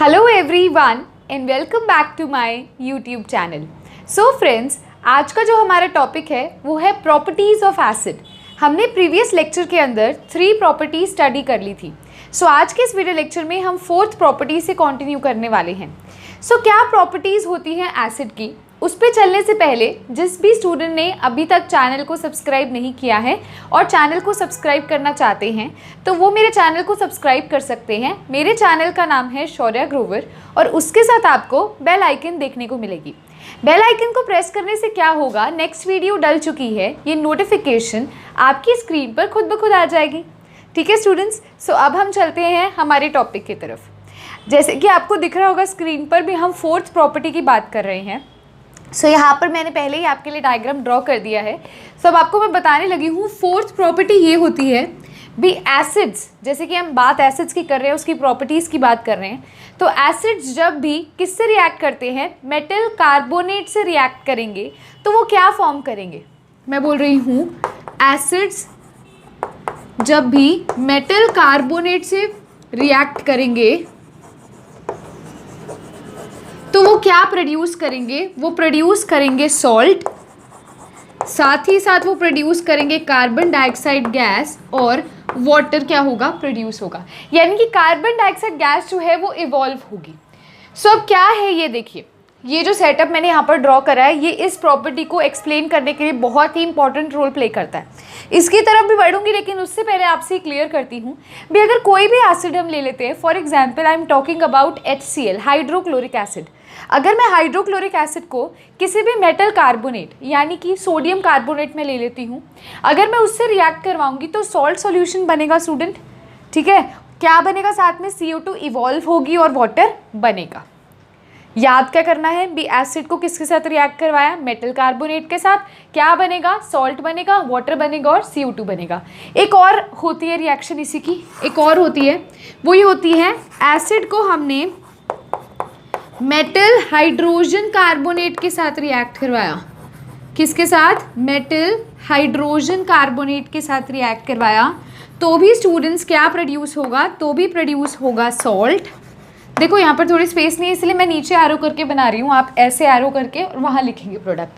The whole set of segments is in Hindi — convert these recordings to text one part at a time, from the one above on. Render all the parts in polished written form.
Hello everyone and welcome back to my YouTube channel. So friends, आज का जो हमारा टॉपिक है वो है प्रॉपर्टीज़ ऑफ एसिड। हमने प्रीवियस लेक्चर के अंदर 3 प्रॉपर्टीज स्टडी कर ली थी। सो आज के इस वीडियो लेक्चर में हम 4th प्रॉपर्टी से कंटिन्यू करने वाले हैं। सो क्या प्रॉपर्टीज़ होती हैं एसिड की, उस पर चलने से पहले जिस भी स्टूडेंट ने अभी तक चैनल को सब्सक्राइब नहीं किया है और चैनल को सब्सक्राइब करना चाहते हैं तो वो मेरे चैनल को सब्सक्राइब कर सकते हैं। मेरे चैनल का नाम है शौर्या ग्रोवर और उसके साथ आपको बेल आइकन देखने को मिलेगी। बेल आइकन को प्रेस करने से क्या होगा, नेक्स्ट वीडियो डल चुकी है ये नोटिफिकेशन आपकी स्क्रीन पर खुद ब खुद आ जाएगी। ठीक है स्टूडेंट्स, सो अब हम चलते हैं हमारे टॉपिक की तरफ। जैसे कि आपको दिख रहा होगा स्क्रीन पर भी हम 4th प्रॉपर्टी की बात कर रहे हैं। सो यहाँ पर मैंने पहले ही आपके लिए डायग्राम ड्रॉ कर दिया है। सो अब आपको मैं बताने लगी हूँ 4th प्रॉपर्टी ये होती है भी एसिड्स, जैसे कि हम बात एसिड्स की कर रहे हैं, उसकी प्रॉपर्टीज़ की बात कर रहे हैं। तो एसिड्स जब भी किससे रिएक्ट करते हैं, मेटल कार्बोनेट से रिएक्ट करेंगे तो वो क्या फॉर्म करेंगे। मैं बोल रही हूँ एसिड्स जब भी मेटल कार्बोनेट से रिएक्ट करेंगे तो वो क्या प्रोड्यूस करेंगे, वो प्रोड्यूस करेंगे सॉल्ट, साथ ही साथ वो प्रोड्यूस करेंगे कार्बन डाइऑक्साइड गैस और वाटर क्या होगा, प्रोड्यूस होगा। यानी कि कार्बन डाइऑक्साइड गैस जो है वो इवॉल्व होगी। सो अब क्या है ये देखिए, ये जो सेटअप मैंने यहाँ पर ड्रॉ करा है ये इस प्रॉपर्टी को एक्सप्लेन करने के लिए बहुत ही इंपॉर्टेंट रोल प्ले करता है। इसकी तरफ भी बढ़ूंगी लेकिन उससे पहले आपसे क्लियर करती हूँ भी अगर कोई भी एसिड हम ले लेते हैं, for example I am talking about HCl, hydrochloric acid. अगर मैं हाइड्रोक्लोरिक एसिड को किसी भी मेटल कार्बोनेट यानी कि सोडियम कार्बोनेट में ले लेती हूँ, अगर मैं उससे रिएक्ट करवाऊंगी तो सॉल्ट सॉल्यूशन बनेगा स्टूडेंट। ठीक है, क्या बनेगा, साथ में CO2 इवॉल्व होगी और वाटर बनेगा। याद क्या करना है भी, एसिड को किसके साथ रिएक्ट करवाया, मेटल कार्बोनेट के साथ, क्या बनेगा, सॉल्ट बनेगा, वाटर बनेगा और CO2 बनेगा। एक और होती है रिएक्शन इसी की, एक और होती है, वो ये होती है एसिड को हमने मेटल हाइड्रोजन कार्बोनेट के साथ रिएक्ट करवाया। किसके साथ, मेटल हाइड्रोजन कार्बोनेट के साथ रिएक्ट करवाया तो भी स्टूडेंट्स क्या प्रोड्यूस होगा, तो भी प्रोड्यूस होगा सॉल्ट। देखो यहाँ पर थोड़ी स्पेस नहीं है इसलिए मैं नीचे एरो करके बना रही हूँ, आप ऐसे एरो करके और वहाँ लिखेंगे प्रोडक्ट।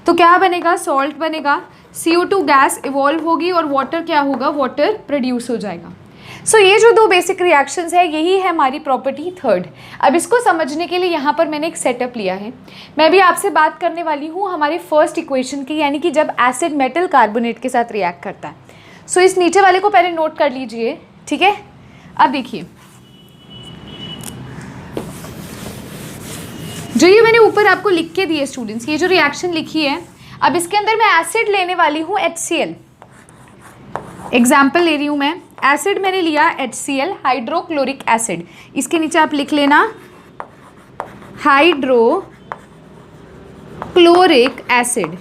तो क्या बनेगा, सॉल्ट बनेगा, CO2 गैस इवॉल्व होगी और वाटर क्या होगा, वाटर प्रोड्यूस हो जाएगा। सो ये जो 2 बेसिक रिएक्शंस है यही है हमारी प्रॉपर्टी 3rd। अब इसको समझने के लिए यहाँ पर मैंने एक सेटअप लिया है। मैं भी आपसे बात करने वाली हूँ हमारी फर्स्ट इक्वेशन की, यानी कि जब एसिड मेटल कार्बोनेट के साथ रिएक्ट करता है। सो इस नीचे वाले को पहले नोट कर लीजिए। ठीक है, अब देखिए जो ये मैंने ऊपर आपको लिख के दिए स्टूडेंट्स, ये जो रिएक्शन लिखी है, अब इसके अंदर मैं एसिड लेने वाली हूँ HCl। एग्जाम्पल ले रही हूँ मैं, एसिड मैंने लिया HCl, हाइड्रोक्लोरिक एसिड। इसके नीचे आप लिख लेना हाइड्रोक्लोरिक एसिड।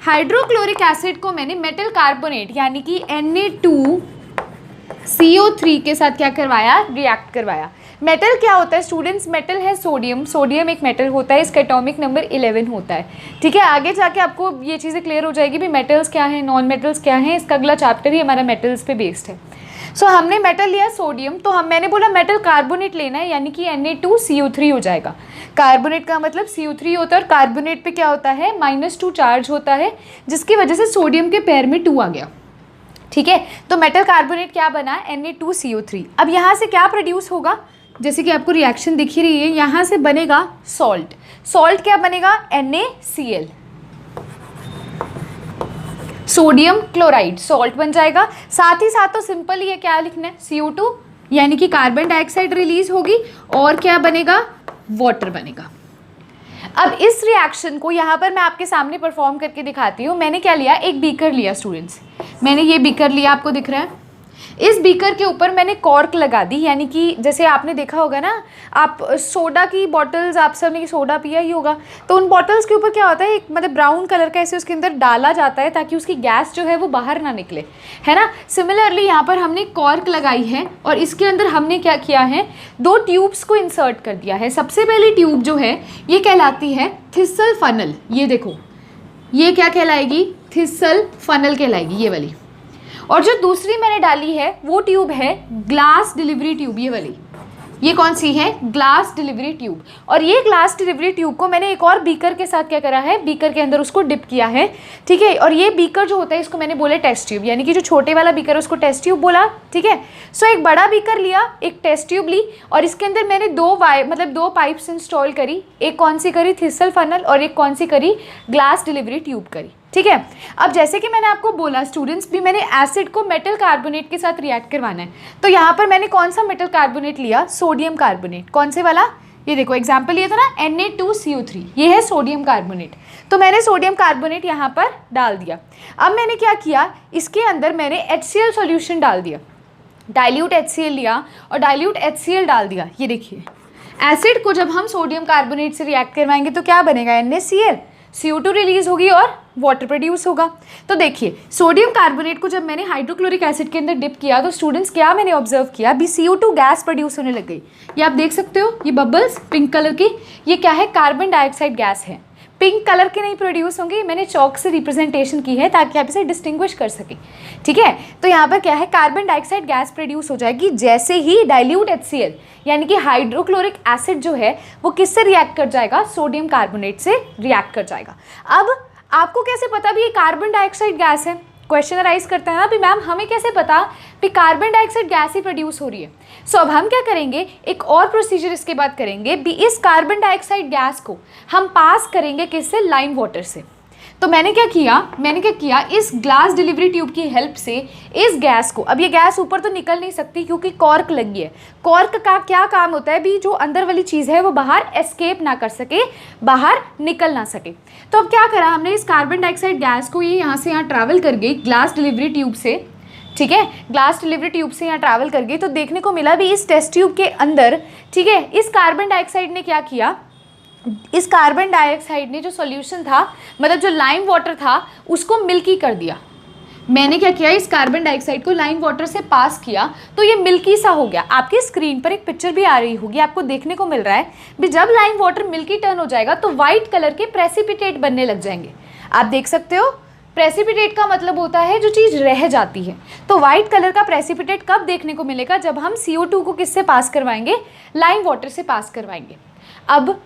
हाइड्रोक्लोरिक एसिड को मैंने मेटल कार्बोनेट यानी कि Na2CO3 के साथ क्या करवाया, रिएक्ट करवाया। मेटल क्या होता है स्टूडेंट्स, मेटल है सोडियम, सोडियम एक मेटल होता है, इसका एटॉमिक नंबर 11 होता है। ठीक है, आगे जाके आपको ये चीज़ें क्लियर हो जाएगी भी मेटल्स क्या हैं, नॉन मेटल्स क्या हैं। इसका अगला चैप्टर ही हमारा मेटल्स पे बेस्ड है। सो हमने मेटल लिया सोडियम, तो मैंने बोला मेटल कार्बोनेट लेना है यानी कि Na2CO3 हो जाएगा। कार्बोनेट का मतलब CO3 होता है और कार्बोनेट पे क्या होता है, -2 चार्ज होता है, जिसकी वजह से सोडियम के पेयर में 2 आ गया। ठीक है, तो मेटल कार्बोनेट क्या बना, Na2CO3। अब यहाँ से क्या प्रोड्यूस होगा, जैसे कि आपको रिएक्शन दिख ही रही है, यहाँ से बनेगा सॉल्ट। सॉल्ट क्या बनेगा, NaCl, सोडियम क्लोराइड, सॉल्ट बन जाएगा। साथ ही साथ तो सिंपल ही है, क्या लिखना है, CO2 यानी कि कार्बन डाइऑक्साइड रिलीज होगी और क्या बनेगा, वाटर बनेगा। अब इस रिएक्शन को यहाँ पर मैं आपके सामने परफॉर्म करके दिखाती हूँ। मैंने क्या लिया, एक बीकर लिया स्टूडेंट्स, मैंने ये बीकर लिया, आपको दिख रहा है। इस बीकर के ऊपर मैंने कॉर्क लगा दी, यानी कि जैसे आपने देखा होगा ना, आप सोडा की बॉटल्स, आप सबने सोडा पिया ही होगा, तो उन बॉटल्स के ऊपर क्या होता है, एक मतलब ब्राउन कलर का ऐसे उसके अंदर डाला जाता है ताकि उसकी गैस जो है वो बाहर ना निकले, है ना। सिमिलरली यहाँ पर हमने कॉर्क लगाई है और इसके अंदर हमने क्या किया है, 2 ट्यूब्स को इंसर्ट कर दिया है। सबसे पहली ट्यूब जो है ये कहलाती है थिसल फनल। ये देखो, ये क्या कहलाएगी, थिसल फनल कहलाएगी ये वाली। और जो दूसरी मैंने डाली है वो ट्यूब है ग्लास डिलीवरी ट्यूब, ये वाली ये कौन सी है, ग्लास डिलीवरी ट्यूब। और ये ग्लास डिलीवरी ट्यूब को मैंने एक और बीकर के साथ क्या करा है, बीकर के अंदर उसको डिप किया है, ठीक है। और ये बीकर जो होता है इसको मैंने बोला टेस्ट ट्यूब, यानी कि जो छोटे वाला बीकर है उसको टेस्ट ट्यूब बोला, ठीक है। सो एक बड़ा बीकर लिया, एक टेस्ट ट्यूब ली, और इसके अंदर मैंने दो पाइप्स इंस्टॉल करी। एक कौन सी करी, थिसल फनल, और एक कौन सी करी, ग्लास डिलीवरी ट्यूब करी, ठीक है। अब जैसे कि मैंने आपको बोला स्टूडेंट्स, भी मैंने एसिड को मेटल कार्बोनेट के साथ रिएक्ट करवाना है, तो यहाँ पर मैंने कौन सा मेटल कार्बोनेट लिया, सोडियम कार्बोनेट। कौन से वाला, ये देखो एग्जाम्पल लिया था ना Na2CO3, ये है सोडियम कार्बोनेट। तो मैंने सोडियम कार्बोनेट यहाँ पर डाल दिया। अब मैंने क्या किया, इसके अंदर मैंने HCl सॉल्यूशन डाल दिया, डाइल्यूट HCl लिया और डाइल्यूट HCl डाल दिया। ये देखिए एसिड को जब हम सोडियम कार्बोनेट से रिएक्ट करवाएंगे तो क्या बनेगा, NaCl, CO2 रिलीज होगी और वाटर प्रोड्यूस होगा। तो देखिए सोडियम कार्बोनेट को जब मैंने हाइड्रोक्लोरिक एसिड के अंदर डिप किया तो स्टूडेंट्स क्या मैंने ऑब्जर्व किया, भी CO2 गैस प्रोड्यूस होने लग गई। ये आप देख सकते हो, ये बबल्स पिंक कलर की, ये क्या है, कार्बन डाइऑक्साइड गैस है। पिंक कलर के नहीं प्रोड्यूस होंगे, मैंने चौक से रिप्रेजेंटेशन की है ताकि आप इसे डिस्टिंग्विश कर सकें, ठीक है। तो यहाँ पर क्या है, कार्बन डाइऑक्साइड गैस प्रोड्यूस हो जाएगी जैसे ही डाइल्यूट HCl यानी कि हाइड्रोक्लोरिक एसिड जो है वो किससे रिएक्ट कर जाएगा, सोडियम कार्बोनेट से रिएक्ट कर जाएगा। अब आपको कैसे पता भी ये कार्बन डाइऑक्साइड गैस है, क्वेश्चन अराइज करता है ना भी मैम हमें कैसे पता भी कार्बन डाइऑक्साइड गैस ही प्रोड्यूस हो रही है। सो अब हम क्या करेंगे, एक और प्रोसीजर इसके बाद करेंगे भी, इस कार्बन डाइऑक्साइड गैस को हम पास करेंगे किससे, लाइम वाटर से। तो मैंने क्या किया, इस ग्लास डिलीवरी ट्यूब की हेल्प से इस गैस को, अब ये गैस ऊपर तो निकल नहीं सकती क्योंकि कॉर्क लगी है। कॉर्क का क्या काम होता है भी, जो अंदर वाली चीज़ है वो बाहर एस्केप ना कर सके, बाहर निकल ना सके। तो अब क्या करा हमने, इस कार्बन डाइऑक्साइड गैस को ये यहाँ से यहाँ ट्रैवल कर गई ग्लास डिलीवरी ट्यूब से, ठीक है, ग्लास डिलीवरी ट्यूब से यहाँ ट्रैवल कर गई। तो देखने को मिला भी इस टेस्ट ट्यूब के अंदर, ठीक है, इस कार्बन डाइऑक्साइड ने क्या किया, इस कार्बन डाइऑक्साइड ने जो सॉल्यूशन था, मतलब जो लाइम वाटर था, उसको मिल्की कर दिया। मैंने क्या किया, इस कार्बन डाइऑक्साइड को लाइम वाटर से पास किया तो ये मिल्की सा हो गया। आपकी स्क्रीन पर एक पिक्चर भी आ रही होगी, आपको देखने को मिल रहा है भी जब लाइम वाटर मिल्की टर्न हो जाएगा तो वाइट कलर के प्रेसिपिटेट बनने लग जाएंगे। आप देख सकते हो, प्रेसिपिटेट का मतलब होता है जो चीज़ रह जाती है। तो वाइट कलर का प्रेसिपिटेट कब देखने को मिलेगा, जब हम CO2 को किससे पास करवाएंगे, लाइम वाटर से पास करवाएंगे। अब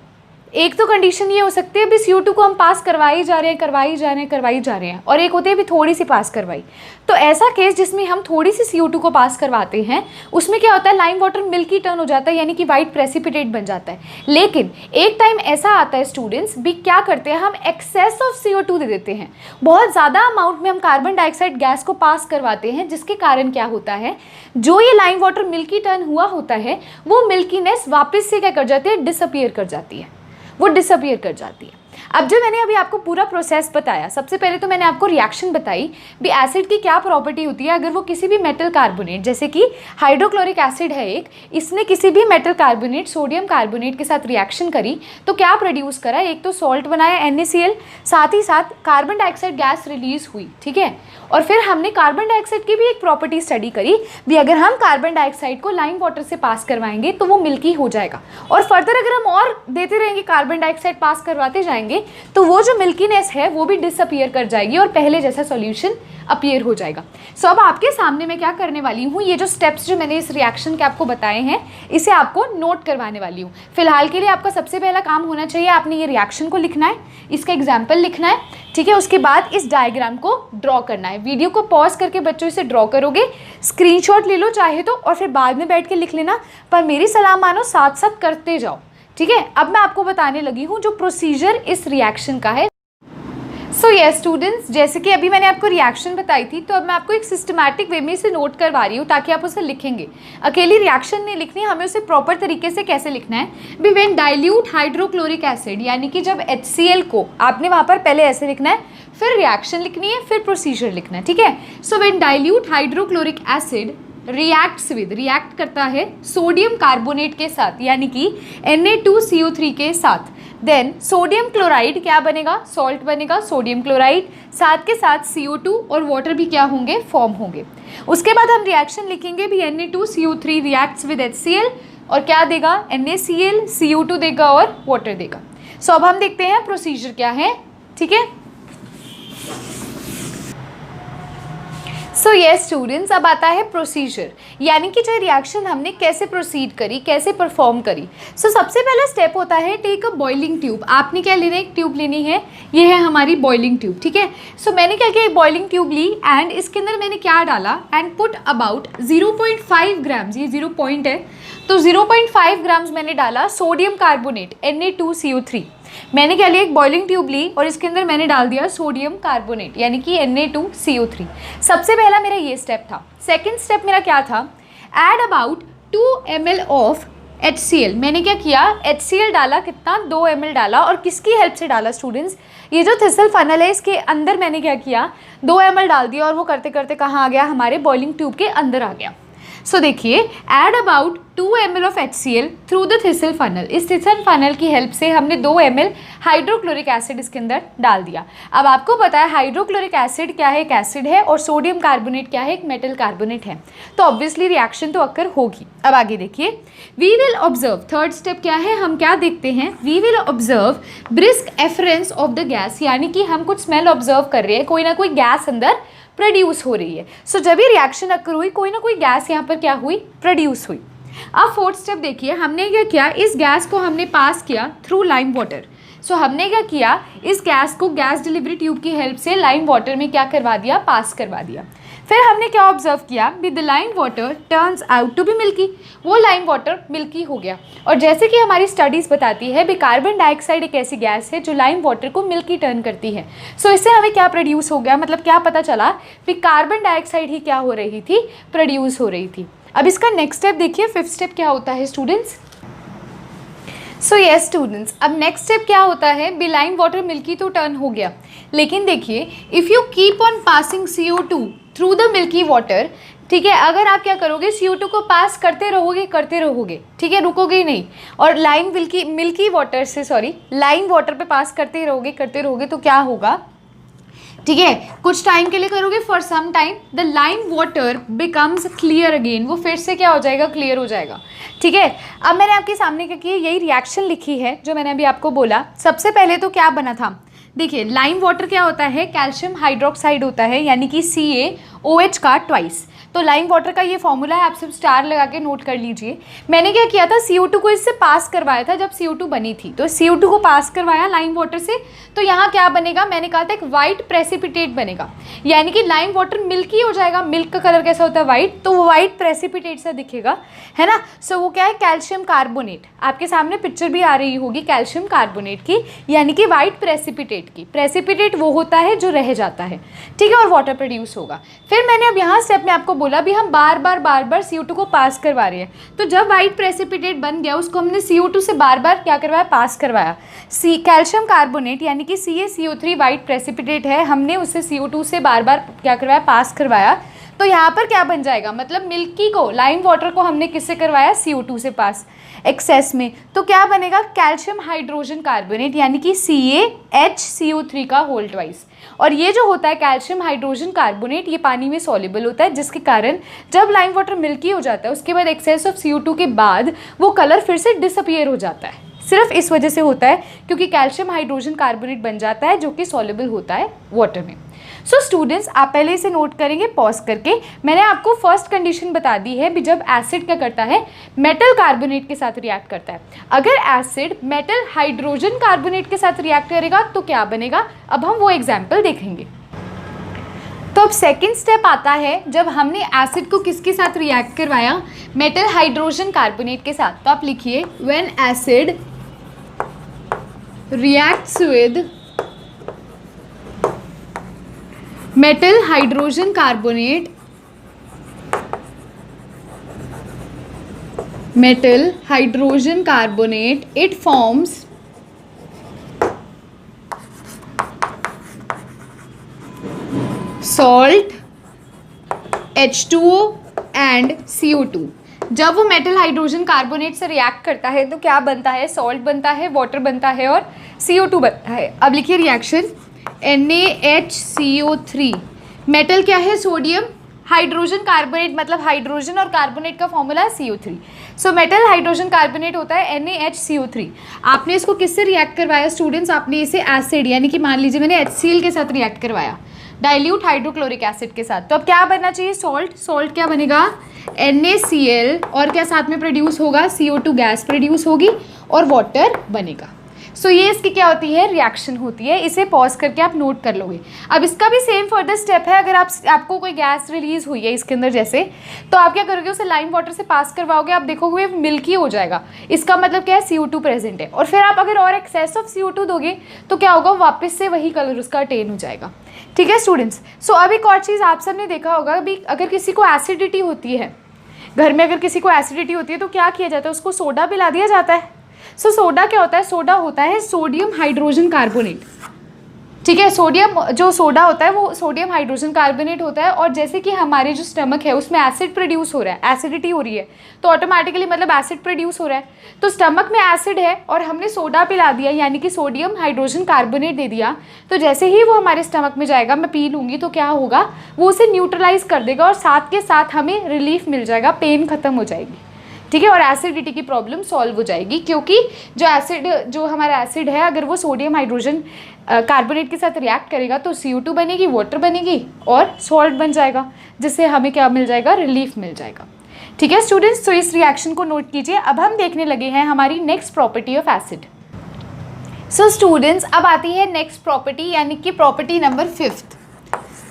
एक तो कंडीशन ये हो सकती है भी CO2 को हम पास करवाई जा रहे हैं, और एक होती है भी थोड़ी सी पास करवाई। तो ऐसा केस जिसमें हम थोड़ी सी CO2 को पास करवाते हैं उसमें क्या होता है, लाइम वाटर मिल्की टर्न हो जाता है, यानी कि वाइट प्रेसिपिटेट बन जाता है। लेकिन एक टाइम ऐसा आता है स्टूडेंट्स भी, क्या करते हैं हम, एक्सेस ऑफ CO2 दे देते हैं, बहुत ज़्यादा अमाउंट में हम कार्बन डाइऑक्साइड गैस को पास करवाते हैं, जिसके कारण क्या होता है, जो ये लाइम वाटर मिल्की टर्न हुआ होता है वो मिल्कीनेस वापस से क्या कर जाती है, डिसअपियर कर जाती है, वो डिसअपियर कर जाती है। अब जो मैंने अभी आपको पूरा प्रोसेस बताया, सबसे पहले तो मैंने आपको रिएक्शन बताई भी एसिड की क्या प्रॉपर्टी होती है अगर वो किसी भी मेटल कार्बोनेट, जैसे कि हाइड्रोक्लोरिक एसिड है एक, इसने किसी भी मेटल कार्बोनेट सोडियम कार्बोनेट के साथ रिएक्शन करी तो क्या प्रोड्यूस करा, एक तो सॉल्ट बनाया NaCl, साथ ही साथ कार्बन डाइऑक्साइड गैस रिलीज हुई, ठीक है। और फिर हमने कार्बन डाइऑक्साइड की भी एक प्रॉपर्टी स्टडी करी भी, अगर हम कार्बन डाइऑक्साइड को लाइम वाटर से पास करवाएंगे तो वो मिल्की हो जाएगा, और फर्दर अगर हम और देते रहेंगे कार्बन डाइऑक्साइड पास करवाते जाएंगे तो वो जो मिल्कीनेस है वो भी डिसअपियर कर जाएगी और पहले जैसा सॉल्यूशन अपीयर हो जाएगा। सो अब आपके सामने मैं क्या करने वाली हूँ, ये जो स्टेप्स जो मैंने इस रिएक्शन के आपको बताए हैं इसे आपको नोट करवाने वाली हूँ। फिलहाल के लिए आपका सबसे पहला काम होना चाहिए, आपने ये रिएक्शन को लिखना है, इसका एग्जाम्पल लिखना है, ठीक है। उसके बाद इस डायग्राम को ड्रॉ करना है। वीडियो को पॉज करके बच्चों इसे ड्रॉ करोगे, स्क्रीनशॉट ले लो चाहे तो, और फिर बाद में बैठ के लिख लेना, पर मेरी सलाह मानो साथ साथ करते जाओ, ठीक है। अब मैं आपको बताने लगी हूँ जो प्रोसीजर इस रिएक्शन का है। सो यस स्टूडेंट्स, जैसे कि अभी मैंने आपको रिएक्शन बताई थी, तो अब मैं आपको एक सिस्टमैटिक वे में इसे नोट करवा रही हूँ ताकि आप उसे लिखेंगे। अकेली रिएक्शन नहीं लिखनी, हमें उसे प्रॉपर तरीके से कैसे लिखना है भी, व्हेन डाइल्यूट हाइड्रोक्लोरिक एसिड, यानी कि जब HCl को आपने वहाँ पर पहले ऐसे लिखना है, फिर रिएक्शन लिखनी है, फिर प्रोसीजर लिखना है, ठीक है। So when dilute hydrochloric acid react करता है सोडियम कार्बोनेट के साथ, यानी कि Na2CO3 के साथ, देन सोडियम क्लोराइड क्या बनेगा, सॉल्ट बनेगा, सोडियम क्लोराइड, साथ के साथ CO2 और वाटर भी क्या होंगे, फॉर्म होंगे। उसके बाद हम रिएक्शन लिखेंगे भी, Na2CO3 रिएक्ट्स विद HCl और क्या देगा, NaCl, CO2 देगा और वाटर देगा। सो अब हम देखते हैं प्रोसीजर क्या है, ठीक है। सो येस स्टूडेंट्स, अब आता है प्रोसीजर, यानी कि जो रिएक्शन हमने कैसे प्रोसीड करी, कैसे परफॉर्म करी। सो सबसे पहला स्टेप होता है टेक अ बॉइलिंग ट्यूब। आपने क्या लेना है, एक ट्यूब लेनी है, ये है हमारी बॉइलिंग ट्यूब, ठीक है। सो मैंने क्या किया, एक बॉइलिंग ट्यूब ली एंड इसके अंदर मैंने क्या डाला एंड पुट अबाउट 0.5 ग्राम्स, ये 0 पॉइंट है तो 0.5 ग्राम्स मैंने डाला सोडियम कार्बोनेट Na2CO3। मैंने क्या लिया, एक बॉइलिंग ट्यूब ली और इसके अंदर मैंने डाल दिया सोडियम कार्बोनेट यानी कि Na2CO3। सबसे पहला मेरा ये स्टेप था। सेकंड स्टेप मेरा क्या था, add about 2 ml of HCl। मैंने क्या किया, HCl डाला, कितना, 2 ml डाला। और किसकी हेल्प से डाला स्टूडेंट्स, ये जो थिसल फनल है इसके अंदर मैंने क्या किया, 2 ml डाल दिया और वो करते करते कहाँ आ गया, हमारे बॉइलिंग ट्यूब के अंदर आ गया। सो देखिए, add about 2 ml of HCl through the thistle funnel. इस थिसल फनल की हेल्प से हमने 2 ml हाइड्रोक्लोरिक एसिड इसके अंदर डाल दिया। अब आपको पता है हाइड्रोक्लोरिक एसिड क्या है, एक एसिड है, और सोडियम कार्बोनेट क्या है, एक मेटल कार्बोनेट है, तो ऑब्वियसली रिएक्शन तो अक्कर होगी। अब आगे देखिए, we will observe, third step क्या है, हम क्या देखते हैं, we will observe brisk effervescence of the gas, यानी कि हम कुछ स्मेल ऑब्जर्व कर रहे हैं, कोई ना कोई गैस अंदर प्रोड्यूस हो रही है। सो जब ये रिएक्शन अक्कर हुई, कोई ना कोई गैस यहाँ पर क्या हुई, प्रोड्यूस हुई। अब फोर्थ स्टेप देखिए, हमने क्या किया, इस गैस को हमने पास किया थ्रू लाइम वाटर। सो हमने क्या किया, इस गैस को गैस डिलीवरी ट्यूब की हेल्प से लाइम वाटर में क्या करवा दिया, पास करवा दिया। फिर हमने क्या ऑब्जर्व किया, with the lime water turns out to be milky, वो लाइम वाटर मिल्की हो गया। और जैसे कि हमारी स्टडीज़ बताती है भी कार्बन डाइऑक्साइड एक ऐसी गैस है जो लाइम वाटर को मिल्की टर्न करती है। सो इससे हमें क्या प्रोड्यूस हो गया, मतलब क्या पता चला कि कार्बन डाइऑक्साइड ही क्या हो रही थी, प्रोड्यूस हो रही थी। अब इसका नेक्स्ट स्टेप देखिए, फिफ्थ स्टेप क्या होता है स्टूडेंट्स। सो येस स्टूडेंट्स, अब नेक्स्ट स्टेप क्या होता है, बी लाइम वाटर मिल्की तो टर्न हो गया, लेकिन देखिए if you keep on passing CO2 through the milky water, ठीक है, अगर आप क्या करोगे, CO2 को पास करते रहोगे, ठीक है, रुकोगे ही नहीं, और लाइम वाटर पे पास करते रहोगे तो क्या होगा, ठीक है, कुछ टाइम के लिए करोगे, for some time the lime water becomes clear again, वो फिर से क्या हो जाएगा, क्लियर हो जाएगा, ठीक है। अब मैंने आपके सामने क्या किया, यही रिएक्शन लिखी है जो मैंने अभी आपको बोला। सबसे पहले तो क्या बना था, देखिए लाइम वाटर क्या होता है, कैल्शियम हाइड्रोक्साइड होता है, यानी कि CaOH का ट्वाइस। तो लाइम वाटर का ये फॉर्मूला है, आप सिर्फ स्टार लगा के नोट कर लीजिए। मैंने क्या किया था, CO2 को इससे पास करवाया था जब CO2 बनी थी, तो CO2 को पास करवाया लाइम वाटर से, तो यहाँ क्या बनेगा, मैंने कहा था एक वाइट प्रेसिपिटेट बनेगा, यानी कि लाइम वाटर मिल्की हो जाएगा। मिल्क का कलर कैसा होता है, वाइट, तो वो वाइट प्रेसिपिटेट सा दिखेगा, है ना। सो वो क्या है, कैल्शियम कार्बोनेट, आपके सामने पिक्चर भी आ रही होगी कैल्शियम कार्बोनेट की, यानी कि वाइट प्रेसिपिटेट की। प्रेसिपिटेट वो होता है जो रह जाता है, ठीक है, और वाटर प्रोड्यूस होगा। फिर मैंने अब यहाँ स्टेप में आपको बोला भी हम बार बार CO2 को पास करवा रहे हैं, तो जब वाइट प्रेसिपिटेट बन गया उसको हमने CO2 से बार बार क्या करवाया, पास करवाया। कैल्शियम कार्बोनेट यानी कि CaCO3 वाइट प्रेसिपिटेट है, हमने उसे CO2 से बार बार क्या करवाया, पास करवाया। तो यहाँ पर क्या बन जाएगा, मतलब मिल्की को, लाइम वाटर को हमने किससे करवाया, CO2 से पास एक्सेस में, तो क्या बनेगा, कैल्शियम हाइड्रोजन कार्बोनेट यानी कि CaHCO3 का होल ट्वाइस। और ये जो होता है कैल्शियम हाइड्रोजन कार्बोनेट, ये पानी में सॉल्युबल होता है, जिसके कारण जब लाइम वाटर मिल्की हो जाता है उसके बाद एक्सेस ऑफ CO2 के बाद वो कलर फिर से डिसअपियर हो जाता है। सिर्फ इस वजह से होता है क्योंकि कैल्शियम हाइड्रोजन कार्बोनेट बन जाता है जो कि सॉल्युबल होता है वाटर में। सो स्टूडेंट्स, आप पहले इसे नोट करेंगे पॉज करके। मैंने आपको फर्स्ट कंडीशन बता दी है भी जब एसिड क्या करता है, मेटल कार्बोनेट के साथ रिएक्ट करता है। अगर एसिड मेटल हाइड्रोजन कार्बोनेट के साथ रिएक्ट करेगा तो क्या बनेगा, अब हम वो एग्जाम्पल देखेंगे। तो अब सेकेंड स्टेप आता है जब हमने एसिड को किसके साथ रिएक्ट करवाया, मेटल हाइड्रोजन कार्बोनेट के साथ। तो आप लिखिए, when acid reacts with metal hydrogen carbonate, it forms salt, H2O and CO2। जब वो मेटल हाइड्रोजन कार्बोनेट से रिएक्ट करता है तो क्या बनता है, सॉल्ट बनता है, वाटर बनता है और CO2 बनता है। अब लिखिए रिएक्शन, NaHCO3, मेटल क्या है, सोडियम, हाइड्रोजन कार्बोनेट, मतलब हाइड्रोजन और कार्बोनेट का फॉर्मूला है CO3। So metal hydrogen carbonate होता है NaHCO3। आपने इसको किससे रिएक्ट करवाया स्टूडेंट्स, आपने इसे एसिड यानी कि मान लीजिए मैंने HCl के साथ रिएक्ट करवाया, डाइल्यूट हाइड्रोक्लोरिक एसिड के साथ। तो अब क्या बनना चाहिए, सॉल्ट। सॉल्ट क्या बनेगा, NaCl, और क्या साथ में प्रोड्यूस होगा, CO2 गैस प्रोड्यूस होगी और वाटर बनेगा। सो ये इसकी क्या होती है, रिएक्शन होती है। इसे पॉज करके आप नोट कर लोगे। अब इसका भी सेम फर्दर स्टेप है। अगर आपको कोई गैस रिलीज हुई है इसके अंदर जैसे, तो आप क्या करोगे, उसे लाइम वाटर से पास करवाओगे, आप देखोगे मिल्की हो जाएगा। इसका मतलब क्या है, CO2 प्रेजेंट है। और फिर आप अगर और एक्सेस ऑफ CO2 दोगे तो क्या होगा, वापस से वही कलर उसका अटेन हो जाएगा। ठीक है स्टूडेंट्स। सो अब एक और चीज़ आप सबने देखा होगा, अभी अगर किसी को एसिडिटी होती है घर में, अगर किसी को एसिडिटी होती है तो क्या किया जाता है, उसको सोडा पिला दिया जाता है। सो सोडा क्या होता है, सोडा होता है सोडियम हाइड्रोजन कार्बोनेट। ठीक है, सोडियम जो सोडा होता है वो सोडियम हाइड्रोजन कार्बोनेट होता है। और जैसे कि हमारे जो स्टमक है उसमें एसिड प्रोड्यूस हो रहा है, एसिडिटी हो रही है, तो ऑटोमेटिकली मतलब एसिड प्रोड्यूस हो रहा है। तो स्टमक में एसिड है और हमने सोडा पिला दिया, यानी कि सोडियम हाइड्रोजन कार्बोनेट दे दिया, तो जैसे ही वो हमारे स्टमक में जाएगा, मैं पी लूँगी तो क्या होगा, वो उसे न्यूट्रलाइज कर देगा और साथ के साथ हमें रिलीफ मिल जाएगा, पेन खत्म हो जाएगी। ठीक है, और एसिडिटी की प्रॉब्लम सॉल्व हो जाएगी, क्योंकि जो हमारा एसिड है अगर वो सोडियम हाइड्रोजन कार्बोनेट के साथ रिएक्ट करेगा तो CO2 बनेगी, वाटर बनेगी और सॉल्ट बन जाएगा, जिससे हमें क्या मिल जाएगा, रिलीफ मिल जाएगा। ठीक है स्टूडेंट्स, तो इस रिएक्शन को नोट कीजिए। अब हम देखने लगे हैं हमारी next property of acid. So students, अब आती है नेक्स्ट प्रॉपर्टी, यानी कि प्रॉपर्टी नंबर 5।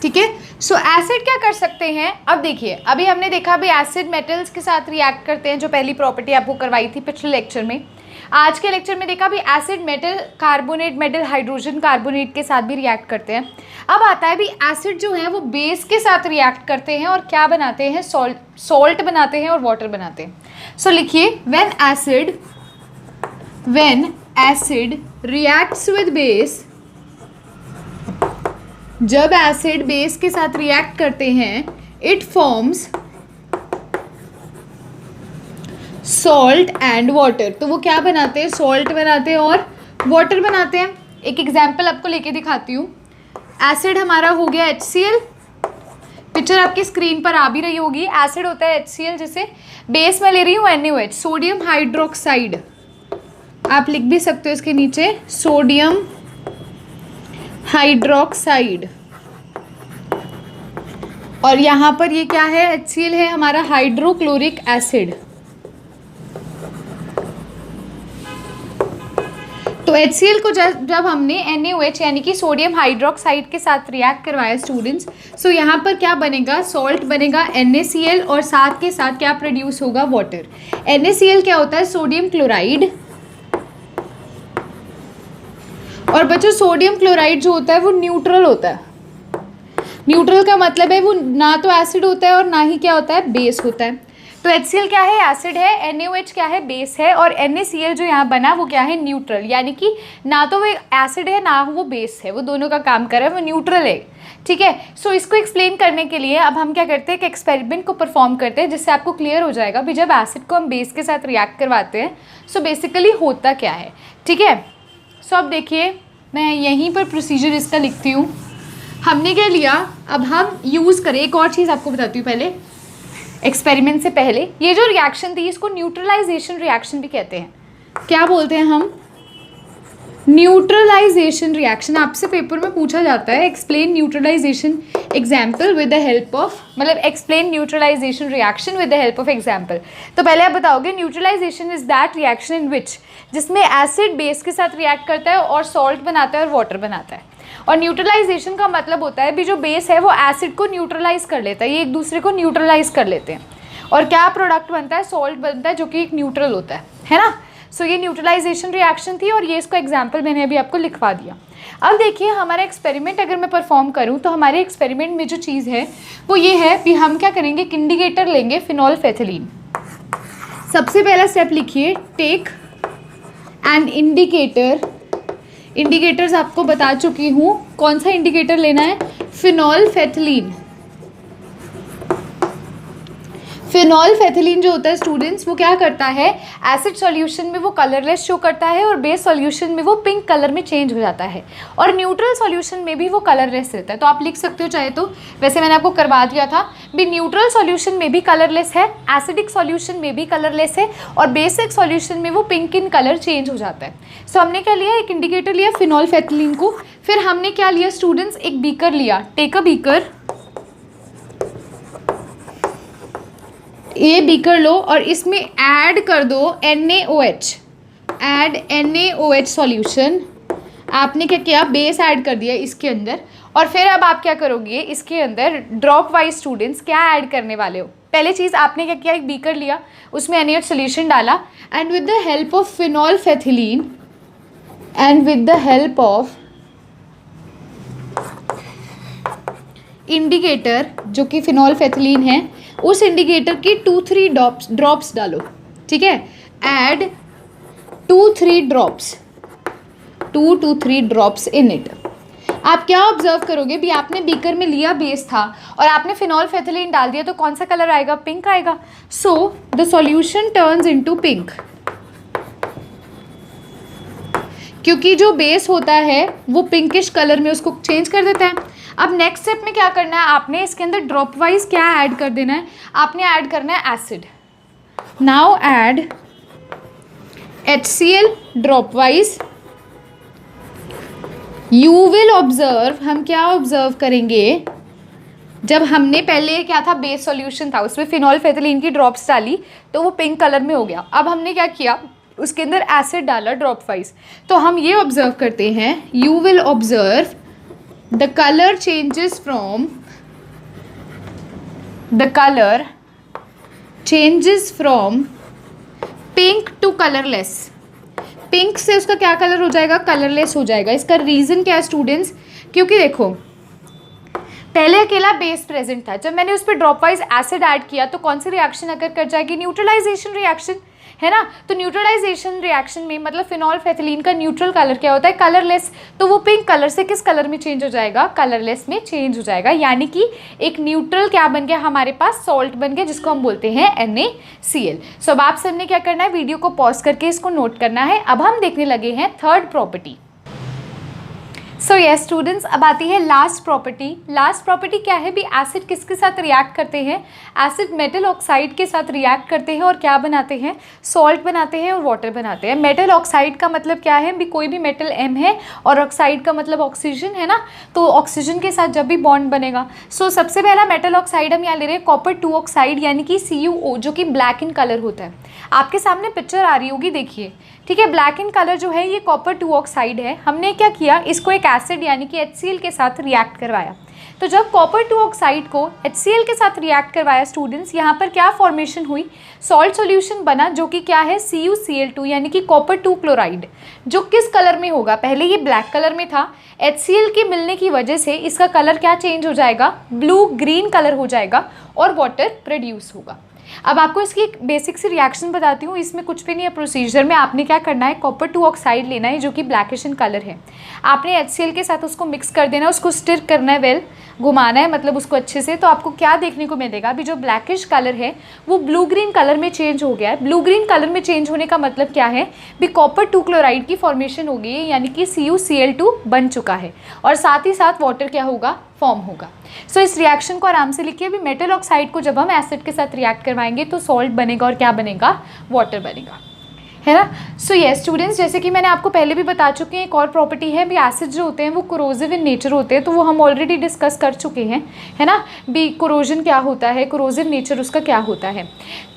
ठीक है, सो एसिड क्या कर सकते हैं। अब देखिए, अभी हमने देखा भी एसिड मेटल्स के साथ रिएक्ट करते हैं, जो पहली प्रॉपर्टी आपको करवाई थी पिछले लेक्चर में। आज के लेक्चर में देखा भी acid metal carbonate, metal hydrogen carbonate के साथ भी रिएक्ट करते हैं। अब आता है भी एसिड जो है वो बेस के साथ रिएक्ट करते हैं और क्या बनाते हैं, सॉल्ट बनाते हैं और वाटर बनाते हैं। सो लिखिए, when acid reacts with base, जब एसिड बेस के साथ रिएक्ट करते हैं, it forms salt and water. तो वो क्या बनाते हैं, सॉल्ट बनाते हैं और वाटर बनाते हैं। एक एग्जाम्पल आपको लेके दिखाती हूँ। एसिड हमारा हो गया HCl, पिक्चर आपकी स्क्रीन पर आ भी रही होगी। एसिड होता है HCl, जिसे बेस में ले रही हूँ NaOH, सोडियम हाइड्रोक्साइड। आप लिख भी सकते हो इसके नीचे, सोडियम हाइड्रोक्साइड। और यहाँ पर ये क्या है, HCl है हमारा हाइड्रोक्लोरिक एसिड। तो HCl को जब हमने NaOH यानी कि सोडियम हाइड्रोक्साइड के साथ रिएक्ट करवाया स्टूडेंट्स, सो यहाँ पर क्या बनेगा, सॉल्ट बनेगा NaCl और साथ के साथ क्या प्रोड्यूस होगा, वाटर। NaCl क्या होता है, सोडियम क्लोराइड। और बच्चों सोडियम क्लोराइड जो होता है वो न्यूट्रल होता है। न्यूट्रल का मतलब है वो ना तो एसिड होता है और ना ही क्या होता है, बेस होता है। तो HCl क्या है, एसिड है, NaOH क्या है, बेस है, और NaCl जो यहाँ बना वो क्या है, न्यूट्रल, यानी कि ना तो वो एसिड है ना वो बेस है, वो दोनों का काम कर रहा है, वो न्यूट्रल है। ठीक है, सो इसको एक्सप्लेन करने के लिए अब हम क्या करते हैं कि एक्सपेरिमेंट को परफॉर्म करते हैं, जिससे आपको क्लियर हो जाएगा भी जब एसिड को हम बेस के साथ रिएक्ट करवाते हैं सो बेसिकली होता क्या है। ठीक है, सो अब देखिए, मैं यहीं पर प्रोसीजर इसका लिखती हूँ। हमने क्या लिया, अब हम यूज़ करें, एक और चीज़ आपको बताती हूँ पहले, एक्सपेरिमेंट से पहले। ये जो रिएक्शन थी इसको न्यूट्रलाइजेशन रिएक्शन भी कहते हैं। क्या बोलते हैं हम, न्यूट्रलाइजेशन रिएक्शन। आपसे पेपर में पूछा जाता है, explain neutralisation example with the help of, मतलब explain neutralisation reaction with the help of example. तो पहले आप बताओगे, neutralisation is that reaction in which, जिसमें एसिड बेस के साथ रिएक्ट करता है और सॉल्ट बनाता है और वाटर बनाता है। और न्यूट्रलाइजेशन का मतलब होता है भी जो बेस है वो एसिड को न्यूट्रलाइज कर लेता है, ये एक दूसरे को न्यूट्रलाइज कर लेते हैं, और क्या प्रोडक्ट बनता है, सॉल्ट बनता है, जो कि एक न्यूट्रल होता है ना। सो ये न्यूट्रलाइजेशन रिएक्शन थी और ये इसको एग्जाम्पल मैंने अभी आपको लिखवा दिया। अब देखिए, हमारा एक्सपेरिमेंट अगर मैं परफॉर्म करूं तो हमारे एक्सपेरिमेंट में जो चीज़ है वो ये है कि हम क्या करेंगे, एक इंडिकेटर लेंगे, फिनोल्फेथिलीन। सबसे पहला स्टेप लिखिए, टेक एन इंडिकेटर। इंडिकेटर्स आपको बता चुकी हूँ, कौन सा इंडिकेटर लेना है, फिनोल्फेथिलीन। फिनोल्फेथिलीन जो होता है स्टूडेंट्स, वो क्या करता है, एसिड सॉल्यूशन में वो कलरलेस शो करता है और बेस सॉल्यूशन में वो पिंक कलर में चेंज हो जाता है, और न्यूट्रल सॉल्यूशन में भी वो कलरलेस रहता है। तो आप लिख सकते हो चाहे तो, वैसे मैंने आपको करवा दिया था भी, न्यूट्रल सॉल्यूशन में भी कलरलेस है, एसिडिक सॉल्यूशन में भी कलरलेस है, और बेसिक सॉल्यूशन में वो पिंक इन कलर चेंज हो जाता है। सो हमने क्या लिया, एक इंडिकेटर लिया फिनोल्फेथिलीन को, फिर हमने क्या लिया स्टूडेंट्स, एक बीकर लिया, टेक अ बीकर, ये बीकर लो और इसमें ऐड कर दो NaOH, ऐड NaOH सॉल्यूशन। आपने क्या किया, बेस ऐड कर दिया इसके अंदर, और फिर अब आप क्या करोगे, इसके अंदर ड्रॉप वाइज स्टूडेंट्स क्या ऐड करने वाले हो। पहले चीज़ आपने क्या किया, एक बीकर लिया, उसमें NaOH सॉल्यूशन डाला, and with the help of phenolphthalein, and with the help of indicator जो कि फिनोल्फेथिलीन है, उस इंडिकेटर की 2-3 ड्रॉप्स डालो, ठीक है। Add 2-3 drops, 2 to 3 drops in it. आप क्या ऑब्जर्व करोगे भी, आपने बीकर में लिया बेस था और आपने फिनोल्फेथिलीन डाल दिया, तो कौन सा कलर आएगा, पिंक आएगा। So the solution turns into pink, क्योंकि जो बेस होता है वो पिंकिश कलर में उसको चेंज कर देता है। अब नेक्स्ट स्टेप में क्या करना है, आपने इसके अंदर ड्रॉप वाइज क्या ऐड कर देना है, आपने ऐड करना है acid. Now add HCl drop wise. You will observe, हम क्या ऑब्जर्व करेंगे, जब हमने पहले क्या था, बेस सॉल्यूशन था, उसमें फिनोल्फेथिलीन की ड्रॉप्स डाली तो वो पिंक कलर में हो गया। अब हमने क्या किया, उसके अंदर एसिड डाला ड्रॉप वाइज, तो हम ये ऑब्जर्व करते हैं, you will observe the color changes from pink to colorless। Pink से उसका क्या कलर हो जाएगा, कलरलेस हो जाएगा। इसका रीज़न क्या है स्टूडेंट्स, क्योंकि देखो पहले अकेला बेस प्रेजेंट था, जब मैंने उस पर ड्रॉप वाइज एसिड ऐड किया तो कौन सी रिएक्शन अगर कर जाएगी, न्यूट्रलाइजेशन रिएक्शन, है ना। तो न्यूट्रलाइजेशन रिएक्शन में मतलब फिनोल्फेथिलीन का न्यूट्रल कलर क्या होता है, कलरलेस, तो वो पिंक कलर से किस कलर में चेंज हो जाएगा, कलरलेस में चेंज हो जाएगा। यानी कि एक न्यूट्रल क्या बन गया हमारे पास, सॉल्ट बन गया, जिसको हम बोलते हैं NaCl। सो अब आप सबने क्या करना है, वीडियो को पॉज करके इसको नोट करना है। अब हम देखने लगे हैं third property. So yes students, अब आती है लास्ट प्रॉपर्टी। लास्ट प्रॉपर्टी क्या है भी, एसिड किसके साथ रिएक्ट करते हैं, एसिड मेटल ऑक्साइड के साथ रिएक्ट करते हैं और क्या बनाते हैं, सॉल्ट बनाते हैं और वाटर बनाते हैं। मेटल ऑक्साइड का मतलब क्या है भी, कोई भी मेटल M है और ऑक्साइड का मतलब ऑक्सीजन है ना, तो ऑक्सीजन के साथ जब भी बॉन्ड बनेगा। सो सबसे पहला मेटल ऑक्साइड हम यहाँ ले रहे हैं कॉपर 2 ऑक्साइड यानी कि CuO, जो कि ब्लैक इन कलर होता है। आपके सामने पिक्चर आ रही होगी, देखिए, ठीक है। ब्लैक इन कलर जो है ये कॉपर 2 ऑक्साइड है। हमने क्या किया, इसको एक एसिड यानी कि HCl के साथ रिएक्ट करवाया। तो जब कॉपर 2 ऑक्साइड को HCl के साथ रिएक्ट करवाया स्टूडेंट्स, यहाँ पर क्या फॉर्मेशन हुई, सॉल्ट सॉल्यूशन बना, जो कि क्या है CuCl2 यानी कि कॉपर 2 क्लोराइड, जो किस कलर में होगा, पहले ये ब्लैक कलर में था, HCl के मिलने की वजह से इसका कलर क्या चेंज हो जाएगा, ब्लू ग्रीन कलर हो जाएगा और वाटर प्रोड्यूस होगा। अब आपको इसकी एक बेसिक सी रिएक्शन बताती हूँ, इसमें कुछ भी नहीं है प्रोसीजर में। आपने क्या करना है, कॉपर 2 ऑक्साइड लेना है जो कि ब्लैकिश इन कलर है, आपने HCl के साथ उसको मिक्स कर देना, उसको स्टिर करना है, वेल घुमाना है मतलब उसको अच्छे से। तो आपको क्या देखने को मिलेगा, अभी जो ब्लैकिश कलर है वो ब्लू ग्रीन कलर में चेंज हो गया है। ब्लू ग्रीन कलर में चेंज होने का मतलब क्या है भी, कॉपर 2 क्लोराइड की फॉर्मेशन हो गई है, यानी कि CuCl2 बन चुका है और साथ ही साथ वाटर क्या होगा, फॉर्म होगा। सो इस रिएक्शन को आराम से लिखिए, अभी मेटल ऑक्साइड को जब हम एसिड के साथ रिएक्ट करवाएंगे तो सॉल्ट बनेगा और क्या बनेगा, वाटर बनेगा, है ना। सो यस स्टूडेंट्स, जैसे कि मैंने आपको पहले भी बता चुकी हैं, एक और प्रॉपर्टी है भी, एसिड जो होते हैं वो कोरोसिव इन नेचर होते हैं, तो वो हम ऑलरेडी डिस्कस कर चुके हैं, है ना। भी कोरोजन क्या होता है, कोरोसिव नेचर उसका क्या होता है।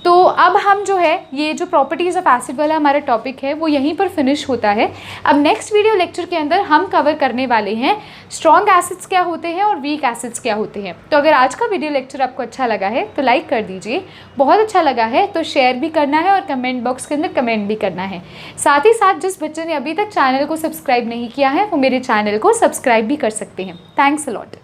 तो अब हम जो है ये जो प्रॉपर्टीज़ ऑफ एसिड वाला हमारा टॉपिक है वो यहीं पर फिनिश होता है। अब नेक्स्ट वीडियो लेक्चर के अंदर हम कवर करने वाले हैं स्ट्रॉन्ग एसिड्स क्या होते हैं और वीक एसिड्स क्या होते हैं। तो अगर आज का वीडियो लेक्चर आपको अच्छा लगा है तो लाइक कर दीजिए, बहुत अच्छा लगा है तो शेयर भी करना है और कमेंट बॉक्स के अंदर कमेंट भी करना है। साथ ही साथ जिस बच्चे ने अभी तक चैनल को सब्सक्राइब नहीं किया है वो मेरे चैनल को सब्सक्राइब भी कर सकते हैं। Thanks a lot.